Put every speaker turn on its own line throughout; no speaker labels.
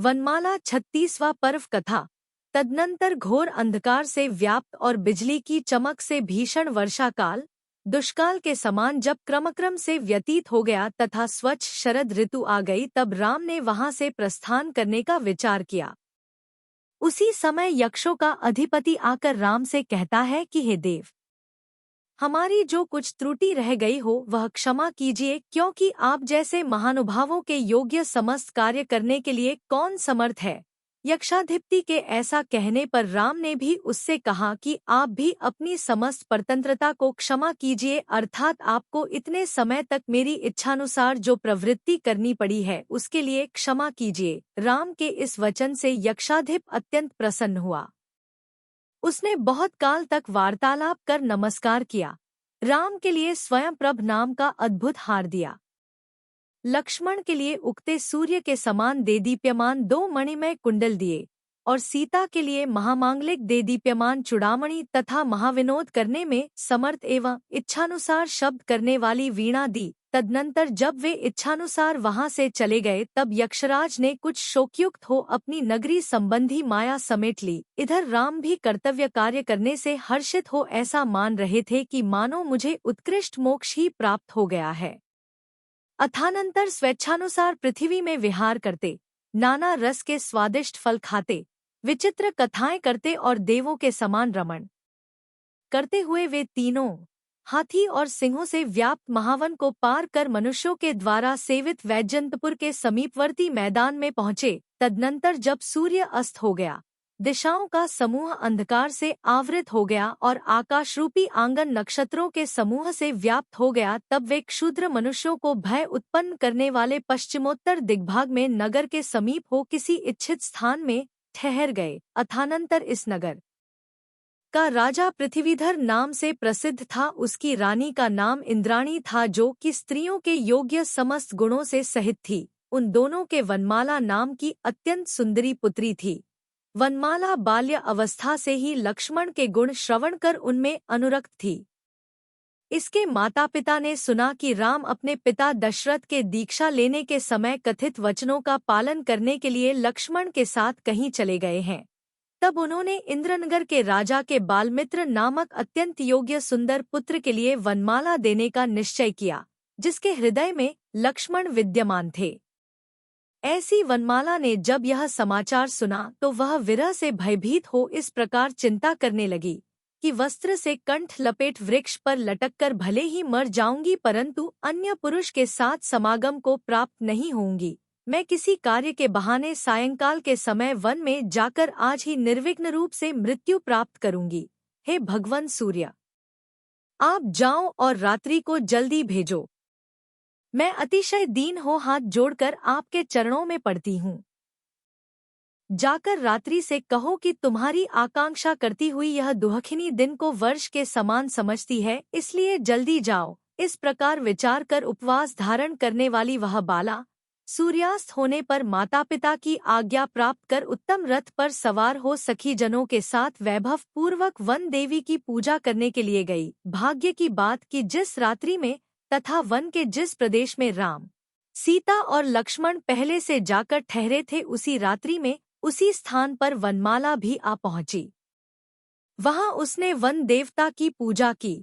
वनमाला 36वां पर्व कथा। तदनंतर घोर अंधकार से व्याप्त और बिजली की चमक से भीषण वर्षा काल, दुष्काल के समान जब क्रमक्रम से व्यतीत हो गया तथा स्वच्छ शरद ऋतु आ गई, तब राम ने वहां से प्रस्थान करने का विचार किया। उसी समय यक्षों का अधिपति आकर राम से कहता है कि हे देव, हमारी जो कुछ त्रुटि रह गई हो वह क्षमा कीजिए, क्योंकि आप जैसे महानुभावों के योग्य समस्त कार्य करने के लिए कौन समर्थ है। यक्षाधिपति के ऐसा कहने पर राम ने भी उससे कहा कि आप भी अपनी समस्त परतंत्रता को क्षमा कीजिए, अर्थात आपको इतने समय तक मेरी इच्छानुसार जो प्रवृत्ति करनी पड़ी है उसके लिए क्षमा कीजिए। राम के इस वचन से यक्षाधिप अत्यंत प्रसन्न हुआ। उसने बहुत काल तक वार्तालाप कर नमस्कार किया, राम के लिए स्वयं प्रभ नाम का अद्भुत हार दिया, लक्ष्मण के लिए उगते सूर्य के समान देदीप्यमान 2 मणिमय कुंडल दिए और सीता के लिए महामांगलिक देदीप्यमान चूड़ामणि तथा महाविनोद करने में समर्थ एवं इच्छानुसार शब्द करने वाली वीणा दी। तदनंतर जब वे इच्छानुसार वहां से चले गए, तब यक्षराज ने कुछ शोकयुक्त हो अपनी नगरी संबंधी माया समेट ली। इधर राम भी कर्तव्य कार्य करने से हर्षित हो ऐसा मान रहे थे कि मानो मुझे उत्कृष्ट मोक्ष ही प्राप्त हो गया है। अथानंतर स्वेच्छानुसार पृथ्वी में विहार करते, नाना रस के स्वादिष्ट फल खाते, विचित्र कथाएं करते और देवों के समान रमण करते हुए वे तीनों हाथी और सिंहों से व्याप्त महावन को पार कर मनुष्यों के द्वारा सेवित वैजयंतपुर के समीपवर्ती मैदान में पहुंचे। तदनंतर जब सूर्य अस्त हो गया, दिशाओं का समूह अंधकार से आवृत हो गया और आकाशरूपी आंगन नक्षत्रों के समूह से व्याप्त हो गया, तब वे क्षुद्र मनुष्यों को भय उत्पन्न करने वाले पश्चिमोत्तर दिग्भाग में नगर के समीप हो किसी इच्छित स्थान में ठहर गए। अथानंतर इस नगर का राजा पृथ्वीधर नाम से प्रसिद्ध था। उसकी रानी का नाम इंद्राणी था, जो कि स्त्रियों के योग्य समस्त गुणों से सहित थी। उन दोनों के वनमाला नाम की अत्यंत सुंदरी पुत्री थी। वनमाला बाल्य अवस्था से ही लक्ष्मण के गुण श्रवण कर उनमें अनुरक्त थी। इसके माता पिता ने सुना कि राम अपने पिता दशरथ के दीक्षा लेने के समय कथित वचनों का पालन करने के लिए लक्ष्मण के साथ कहीं चले गए हैं। तब उन्होंने इंद्रनगर के राजा के बालमित्र नामक अत्यंत योग्य सुंदर पुत्र के लिए वनमाला देने का निश्चय किया, जिसके हृदय में लक्ष्मण विद्यमान थे। ऐसी वनमाला ने जब यह समाचार सुना तो वह विरह से भयभीत हो इस प्रकार चिंता करने लगी कि वस्त्र से कंठ लपेट वृक्ष पर लटककर भले ही मर जाऊंगी, परंतु अन्य पुरुष के साथ समागम को प्राप्त नहीं होंगी। मैं किसी कार्य के बहाने सायंकाल के समय वन में जाकर आज ही निर्विघ्न रूप से मृत्यु प्राप्त करूंगी। हे भगवान सूर्य, आप जाओ और रात्रि को जल्दी भेजो। मैं अतिशय दीन हो हाथ जोड़कर आपके चरणों में पड़ती हूँ। जाकर रात्रि से कहो कि तुम्हारी आकांक्षा करती हुई यह दुहखिनी दिन को वर्ष के समान समझती है, इसलिए जल्दी जाओ। इस प्रकार विचार कर उपवास धारण करने वाली वह बाला सूर्यास्त होने पर माता पिता की आज्ञा प्राप्त कर उत्तम रथ पर सवार हो सखी जनों के साथ वैभव पूर्वक वन देवी की पूजा करने के लिए गई। भाग्य की बात कि जिस रात्रि में तथा वन के जिस प्रदेश में राम, सीता और लक्ष्मण पहले से जाकर ठहरे थे, उसी रात्रि में उसी स्थान पर वनमाला भी आ पहुंची। वहां उसने वन देवता की पूजा की।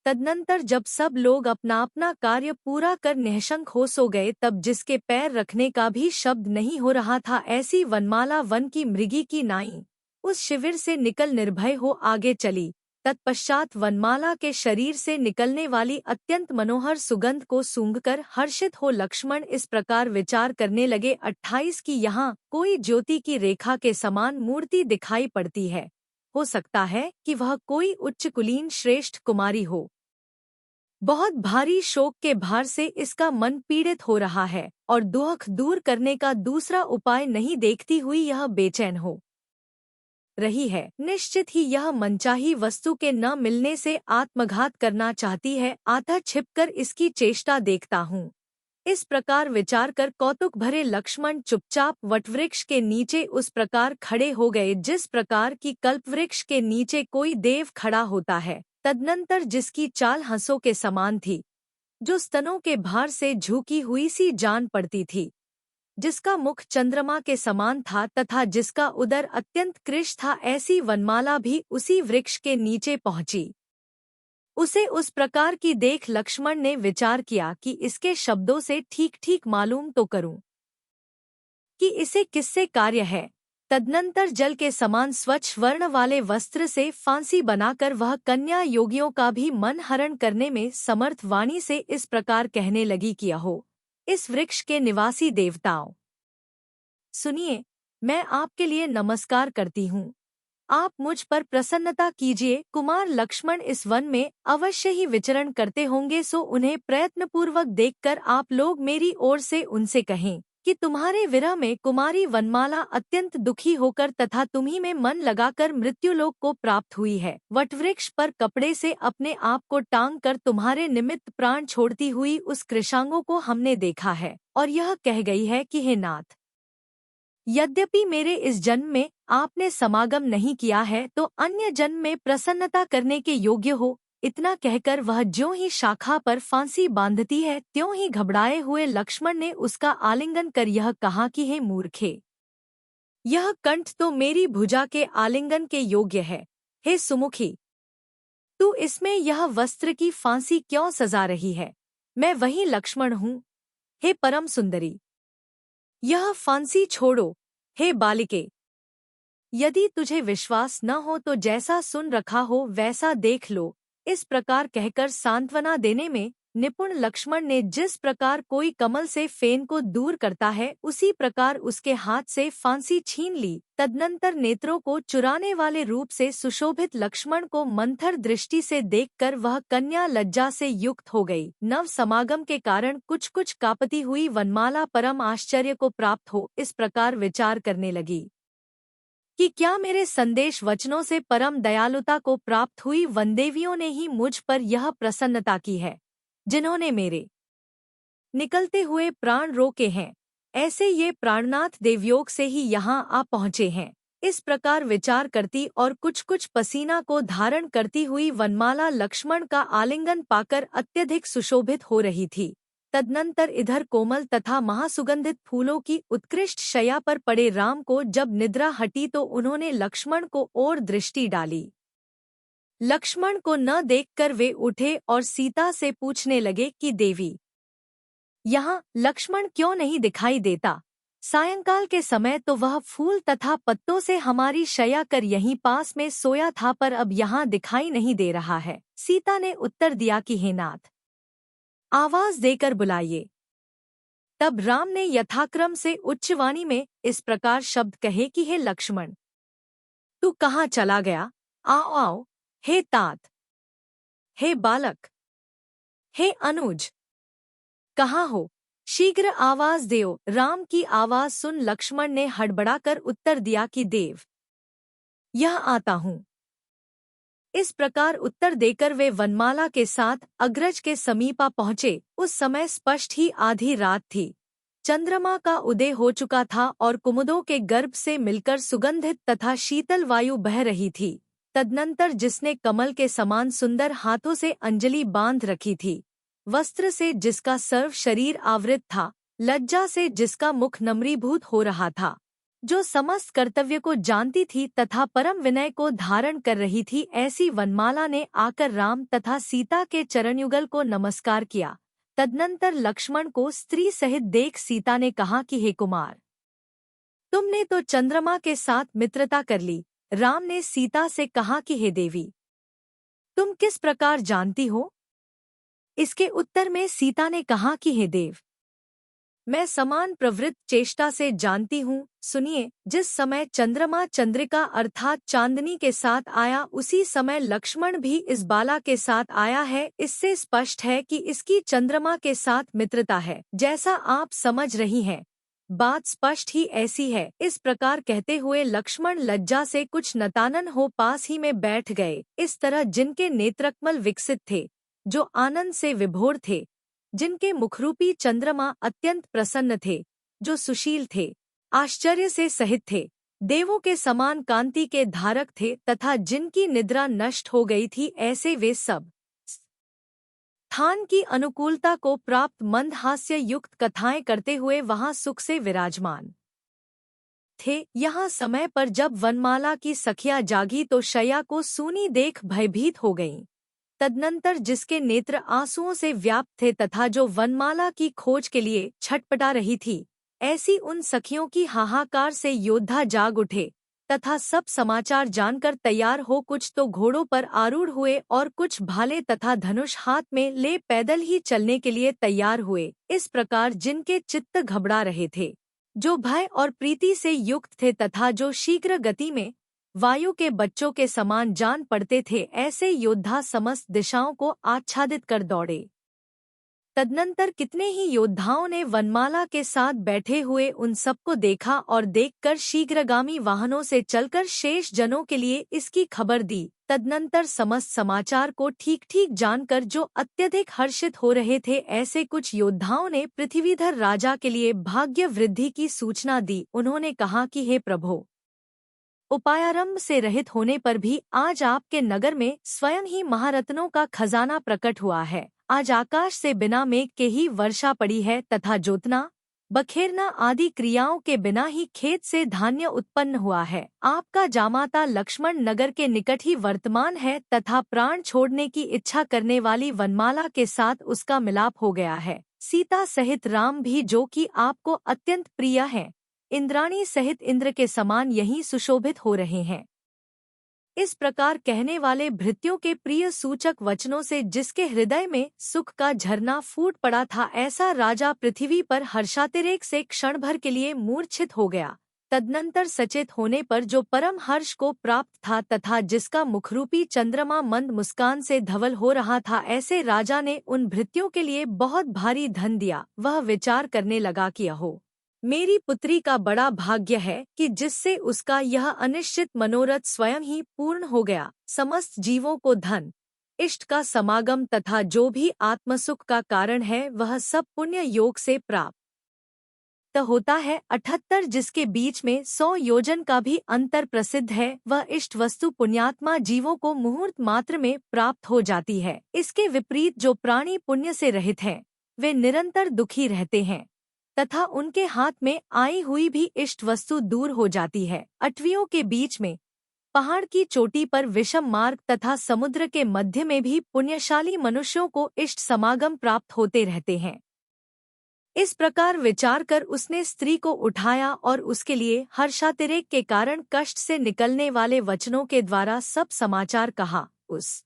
तदनंतर जब सब लोग अपना अपना कार्य पूरा कर निःशंक हो सो गए, तब जिसके पैर रखने का भी शब्द नहीं हो रहा था, ऐसी वनमाला वन की मृगी की नाई उस शिविर से निकल निर्भय हो आगे चली। तत्पश्चात वनमाला के शरीर से निकलने वाली अत्यंत मनोहर सुगंध को सूंघकर हर्षित हो लक्ष्मण इस प्रकार विचार करने लगे, 28 की यहाँ कोई ज्योति की रेखा के समान मूर्ति दिखाई पड़ती है। हो सकता है कि वह कोई उच्च कुलीन श्रेष्ठ कुमारी हो। बहुत भारी शोक के भार से इसका मन पीड़ित हो रहा है और दुख दूर करने का दूसरा उपाय नहीं देखती हुई यह बेचैन हो रही है। निश्चित ही यह मनचाही वस्तु के न मिलने से आत्मघात करना चाहती है, अतः छिपकर इसकी चेष्टा देखता हूँ। इस प्रकार विचार कर कौतुक भरे लक्ष्मण चुपचाप वटवृक्ष के नीचे उस प्रकार खड़े हो गए जिस प्रकार की कल्पवृक्ष के नीचे कोई देव खड़ा होता है। तदनंतर जिसकी चाल हंसों के समान थी, जो स्तनों के भार से झुकी हुई सी जान पड़ती थी, जिसका मुख चंद्रमा के समान था तथा जिसका उदर अत्यंत कृश था, ऐसी वनमाला भी उसी वृक्ष के नीचे पहुंची। उसे उस प्रकार की देख लक्ष्मण ने विचार किया कि इसके शब्दों से ठीक ठीक मालूम तो करूं कि इसे किससे कार्य है। तदनंतर जल के समान स्वच्छ वर्ण वाले वस्त्र से फांसी बनाकर वह कन्या योगियों का भी मन हरण करने में समर्थ वाणी से इस प्रकार कहने लगी कि अहो, इस वृक्ष के निवासी देवताओं, सुनिए, मैं आपके लिए नमस्कार करती हूँ। आप मुझ पर प्रसन्नता कीजिए। कुमार लक्ष्मण इस वन में अवश्य ही विचरण करते होंगे, सो उन्हें प्रयत्नपूर्वक देखकर आप लोग मेरी ओर से उनसे कहें कि तुम्हारे विरह में कुमारी वनमाला अत्यंत दुखी होकर तथा तुम्ही में मन लगाकर मृत्युलोक को प्राप्त हुई है। वटवृक्ष पर कपड़े से अपने आप को टांग कर तुम्हारे निमित्त प्राण छोड़ती हुई उस कृशांगों को हमने देखा है, और यह कह गई है कि हे नाथ, यद्यपि मेरे इस जन्म में आपने समागम नहीं किया है तो अन्य जन्म में प्रसन्नता करने के योग्य हो। इतना कहकर वह ज्यों ही शाखा पर फांसी बांधती है त्यों ही घबराए हुए लक्ष्मण ने उसका आलिंगन कर यह कहा कि हे मूर्खे, यह कंठ तो मेरी भुजा के आलिंगन के योग्य है। हे सुमुखी, तू इसमें यह वस्त्र की फांसी क्यों सजा रही है? मैं वही लक्ष्मण हूँ। हे परम सुंदरी, यह फांसी छोड़ो। हे बालिके, यदि तुझे विश्वास न हो तो जैसा सुन रखा हो वैसा देख लो। इस प्रकार कहकर सांत्वना देने में निपुण लक्ष्मण ने जिस प्रकार कोई कमल से फेन को दूर करता है उसी प्रकार उसके हाथ से फांसी छीन ली। तदनंतर नेत्रों को चुराने वाले रूप से सुशोभित लक्ष्मण को मंथर दृष्टि से देखकर वह कन्या लज्जा से युक्त हो गई। नव समागम के कारण कुछ कुछ कांपती हुई वनमाला परम आश्चर्य को प्राप्त हो इस प्रकार विचार करने लगी कि क्या मेरे संदेश वचनों से परम दयालुता को प्राप्त हुई वनदेवियों ने ही मुझ पर यह प्रसन्नता की है, जिन्होंने मेरे निकलते हुए प्राण रोके हैं। ऐसे ये प्राणनाथ देवयोग से ही यहाँ आ पहुँचे हैं। इस प्रकार विचार करती और कुछ कुछ पसीना को धारण करती हुई वनमाला लक्ष्मण का आलिंगन पाकर अत्यधिक सुशोभित हो रही थी। तदनंतर इधर कोमल तथा महासुगंधित फूलों की उत्कृष्ट शैया पर पड़े राम को जब निद्रा हटी तो उन्होंने लक्ष्मण को ओर दृष्टि डाली। लक्ष्मण को न देखकर वे उठे और सीता से पूछने लगे कि देवी, यहाँ लक्ष्मण क्यों नहीं दिखाई देता? सायंकाल के समय तो वह फूल तथा पत्तों से हमारी शैया कर यहीं पास में सोया था, पर अब यहाँ दिखाई नहीं दे रहा है। सीता ने उत्तर दिया कि हे नाथ, आवाज देकर बुलाइए। तब राम ने यथाक्रम से उच्चवाणी में इस प्रकार शब्द कहे कि हे लक्ष्मण, तू कहाँ चला गया? आओ आओ। हे तात, हे बालक, हे अनुज, कहाँ हो? शीघ्र आवाज देओ। राम की आवाज सुन लक्ष्मण ने हड़बड़ाकर उत्तर दिया कि देव, यह आता हूँ। इस प्रकार उत्तर देकर वे वनमाला के साथ अग्रज के समीपा पहुँचे। उस समय स्पष्ट ही आधी रात थी। चंद्रमा का उदय हो चुका था और कुमुदों के गर्भ से मिलकर सुगंधित तथा शीतल वायु बह रही थी। तदनंतर जिसने कमल के समान सुंदर हाथों से अंजलि बांध रखी थी, वस्त्र से जिसका सर्व शरीर आवृत था, लज्जा से जिसका मुख नम्रीभूत हो रहा था, जो समस्त कर्तव्य को जानती थी तथा परम विनय को धारण कर रही थी, ऐसी वनमाला ने आकर राम तथा सीता के चरणयुगल को नमस्कार किया। तदनंतर लक्ष्मण को स्त्री सहित देख सीता ने कहा कि हे कुमार, तुमने तो चंद्रमा के साथ मित्रता कर ली। राम ने सीता से कहा कि हे देवी, तुम किस प्रकार जानती हो? इसके उत्तर में सीता ने कहा कि हे देव, मैं समान प्रवृत्त चेष्टा से जानती हूँ। सुनिए, जिस समय चंद्रमा चंद्रिका अर्थात चांदनी के साथ आया उसी समय लक्ष्मण भी इस बाला के साथ आया है। इससे स्पष्ट है कि इसकी चंद्रमा के साथ मित्रता है। जैसा आप समझ रही हैं, बात स्पष्ट ही ऐसी है। इस प्रकार कहते हुए लक्ष्मण लज्जा से कुछ नतानन हो पास ही में बैठ गए। इस तरह जिनके नेत्रकमल विकसित थे, जो आनंद से विभोर थे, जिनके मुखरूपी चंद्रमा अत्यंत प्रसन्न थे, जो सुशील थे, आश्चर्य से सहित थे, देवों के समान कांति के धारक थे तथा जिनकी निद्रा नष्ट हो गई थी, ऐसे वे सब स्थान की अनुकूलता को प्राप्त मंद हास्य युक्त कथाएं करते हुए वहां सुख से विराजमान थे। यहाँ समय पर जब वनमाला की सखियां जागी तो शया को सूनी देख भयभीत हो गईं। तदनंतर जिसके नेत्र आंसुओं से व्याप्त थे तथा जो वनमाला की खोज के लिए छटपटा रही थी, ऐसी उन सखियों की हाहाकार से योद्धा जाग उठे तथा सब समाचार जानकर तैयार हो कुछ तो घोड़ों पर आरूढ़ हुए और कुछ भाले तथा धनुष हाथ में ले पैदल ही चलने के लिए तैयार हुए। इस प्रकार जिनके चित्त घबरा रहे थे, जो भय और प्रीति से युक्त थे तथा जो शीघ्र गति में वायु के बच्चों के समान जान पड़ते थे, ऐसे योद्धा समस्त दिशाओं को आच्छादित कर दौड़े। तदनंतर कितने ही योद्धाओं ने वनमाला के साथ बैठे हुए उन सबको देखा और देखकर शीघ्रगामी वाहनों से चलकर शेष जनों के लिए इसकी खबर दी। तदनंतर समस्त समाचार को ठीक ठीक जानकर जो अत्यधिक हर्षित हो रहे थे, ऐसे कुछ योद्धाओं ने पृथ्वीधर राजा के लिए भाग्य वृद्धि की सूचना दी। उन्होंने कहा कि हे प्रभो, उपायारंभ से रहित होने पर भी आज आपके नगर में स्वयं ही महारत्नों का खजाना प्रकट हुआ है। आज आकाश से बिना मेघ के ही वर्षा पड़ी है तथा जोतना बखेरना आदि क्रियाओं के बिना ही खेत से धान्य उत्पन्न हुआ है। आपका जामाता लक्ष्मण नगर के निकट ही वर्तमान है तथा प्राण छोड़ने की इच्छा करने वाली वनमाला के साथ उसका मिलाप हो गया है। सीता सहित राम भी, जो कि आपको अत्यंत प्रिय है, इंद्राणी सहित इंद्र के समान यहीं सुशोभित हो रहे हैं। इस प्रकार कहने वाले भृत्यों के प्रिय सूचक वचनों से जिसके हृदय में सुख का झरना फूट पड़ा था, ऐसा राजा पृथ्वी पर हर्षातिरेक से क्षण भर के लिए मूर्छित हो गया। तदनंतर सचेत होने पर जो परम हर्ष को प्राप्त था तथा जिसका मुखरूपी चंद्रमा मंद मुस्कान से धवल हो रहा था, ऐसे राजा ने उन भृत्यों के लिए बहुत भारी धन दिया। वह विचार करने लगा कि अहो, मेरी पुत्री का बड़ा भाग्य है कि जिससे उसका यह अनिश्चित मनोरथ स्वयं ही पूर्ण हो गया। समस्त जीवों को धन, इष्ट का समागम तथा जो भी आत्मसुख का कारण है, वह सब पुण्य योग से प्राप्त होता है। 78 जिसके बीच में 100 योजन का भी अंतर प्रसिद्ध है, वह इष्ट वस्तु पुण्यात्मा जीवों को मुहूर्त मात्र में प्राप्त हो जाती है। इसके विपरीत जो प्राणी पुण्य से रहित हैं, वे निरंतर दुखी रहते हैं तथा उनके हाथ में आई हुई भी इष्ट वस्तु दूर हो जाती है। 8वियों के बीच में पहाड़ की चोटी पर विषम मार्ग तथा समुद्र के मध्य में भी पुण्यशाली मनुष्यों को इष्ट समागम प्राप्त होते रहते हैं। इस प्रकार विचार कर उसने स्त्री को उठाया और उसके लिए हर्षातिरेक के कारण कष्ट से निकलने वाले वचनों के द्वारा सब समाचार कहा। उस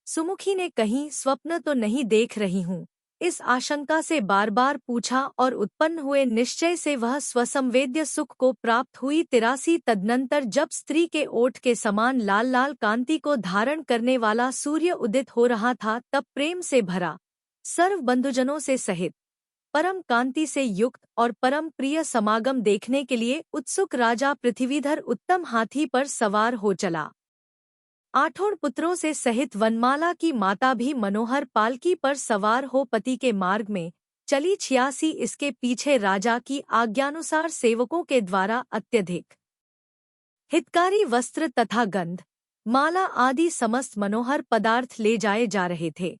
सुमुखी ने कहीं स्वप्न तो नहीं देख रही हूँ, इस आशंका से बार बार पूछा और उत्पन्न हुए निश्चय से वह स्वसंवेद्य सुख को प्राप्त हुई। 83 तदनंतर जब स्त्री के ओठ के समान लाल लाल कांति को धारण करने वाला सूर्य उदित हो रहा था, तब प्रेम से भरा सर्व बंधुजनों से सहित परम कांति से युक्त और परम प्रिय समागम देखने के लिए उत्सुक राजा पृथ्वीधर उत्तम हाथी पर सवार हो चला। 8 पुत्रों से सहित वनमाला की माता भी मनोहर पालकी पर सवार हो पति के मार्ग में चली। 86 इसके पीछे राजा की आज्ञानुसार सेवकों के द्वारा अत्यधिक हितकारी वस्त्र तथा गंध, माला आदि समस्त मनोहर पदार्थ ले जाए जा रहे थे।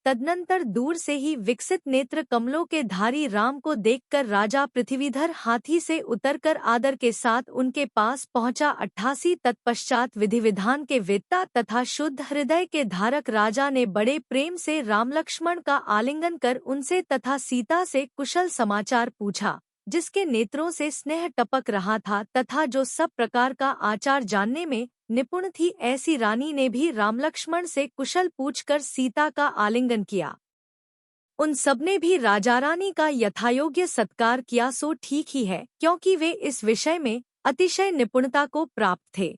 तदनंतर दूर से ही विकसित नेत्र कमलों के धारी राम को देखकर राजा पृथ्वीधर हाथी से उतरकर आदर के साथ उनके पास पहुंचा। 88 तत्पश्चात विधि विधान के वेत्ता तथा शुद्ध हृदय के धारक राजा ने बड़े प्रेम से राम लक्ष्मण का आलिंगन कर उनसे तथा सीता से कुशल समाचार पूछा। जिसके नेत्रों से स्नेह टपक रहा था तथा जो सब प्रकार का आचार जानने में निपुण थी, ऐसी रानी ने भी रामलक्ष्मण से कुशल पूछकर सीता का आलिंगन किया। उन सबने भी राजा रानी का यथायोग्य सत्कार किया, सो ठीक ही है, क्योंकि वे इस विषय में अतिशय निपुणता को प्राप्त थे।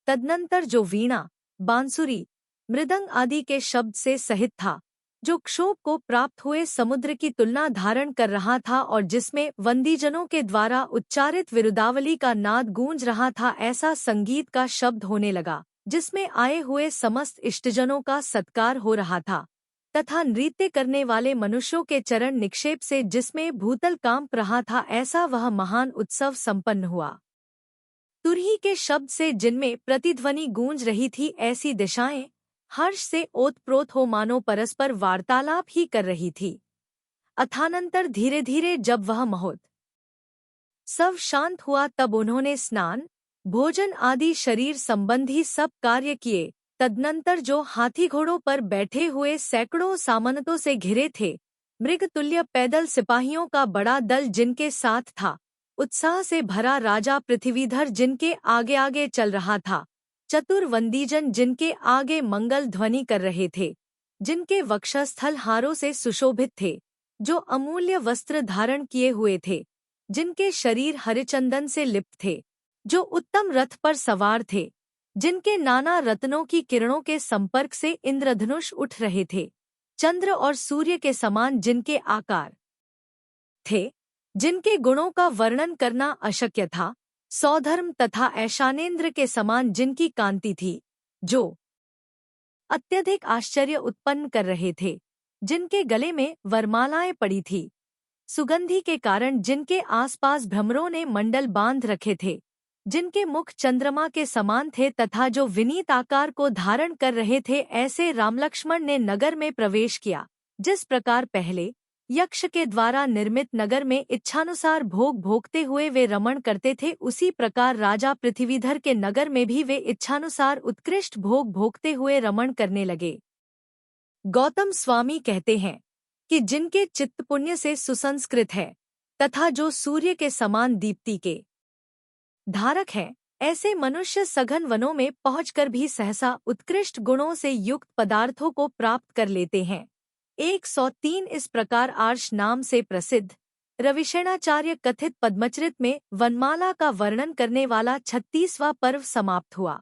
तदनंतर जो वीणा, बांसुरी, मृदंग आदि के शब्द से सहित था, जो क्षोभ को प्राप्त हुए समुद्र की तुलना धारण कर रहा था और जिसमें वंदीजनों के द्वारा उच्चारित विरुदावली का नाद गूंज रहा था, ऐसा संगीत का शब्द होने लगा जिसमें आए हुए समस्त इष्टजनों का सत्कार हो रहा था तथा नृत्य करने वाले मनुष्यों के चरण निक्षेप से जिसमें भूतल कांप रहा था, ऐसा वह महान उत्सव संपन्न हुआ। तुरही के शब्द से जिनमें प्रतिध्वनि गूंज रही थी, ऐसी दिशाएं हर्ष से ओतप्रोत हो मानो परस्पर वार्तालाप ही कर रही थी। अथानंतर धीरे धीरे जब वह महोत्सव शांत हुआ तब उन्होंने स्नान, भोजन आदि शरीर संबंधी सब कार्य किए। तदनंतर जो हाथी घोड़ों पर बैठे हुए सैकड़ों सामंतों से घिरे थे, मृगतुल्य पैदल सिपाहियों का बड़ा दल जिनके साथ था, उत्साह से भरा राजा पृथ्वीधर जिनके आगे आगे चल रहा था, चतुर वंदीजन जिनके आगे मंगल ध्वनि कर रहे थे, जिनके वक्षस्थल हारों से सुशोभित थे, जो अमूल्य वस्त्र धारण किए हुए थे, जिनके शरीर हरिचंदन से लिप्त थे, जो उत्तम रथ पर सवार थे, जिनके नाना रत्नों की किरणों के संपर्क से इंद्रधनुष उठ रहे थे, चंद्र और सूर्य के समान जिनके आकार थे, जिनके गुणों का वर्णन करना अशक्य था, सौधर्म तथा ऐशानेन्द्र के समान जिनकी कांति थी, जो अत्यधिक आश्चर्य उत्पन्न कर रहे थे, जिनके गले में वरमालाएं पड़ी थी, सुगंधि के कारण जिनके आसपास भ्रमरों ने मंडल बांध रखे थे, जिनके मुख चंद्रमा के समान थे तथा जो विनीत आकार को धारण कर रहे थे, ऐसे रामलक्ष्मण ने नगर में प्रवेश किया। जिस प्रकार पहले यक्ष के द्वारा निर्मित नगर में इच्छानुसार भोग भोगते हुए वे रमण करते थे, उसी प्रकार राजा पृथ्वीधर के नगर में भी वे इच्छानुसार उत्कृष्ट भोग भोगते हुए रमण करने लगे। गौतम स्वामी कहते हैं कि जिनके चित्त पुण्य से सुसंस्कृत है तथा जो सूर्य के समान दीप्ति के धारक है, ऐसे मनुष्य सघन वनों में पहुंचकर भी सहसा उत्कृष्ट गुणों से युक्त पदार्थों को प्राप्त कर लेते हैं। 103 इस प्रकार आर्ष नाम से प्रसिद्ध रविशेणाचार्य कथित पद्मचरित में वनमाला का वर्णन करने वाला 36वां पर्व समाप्त हुआ।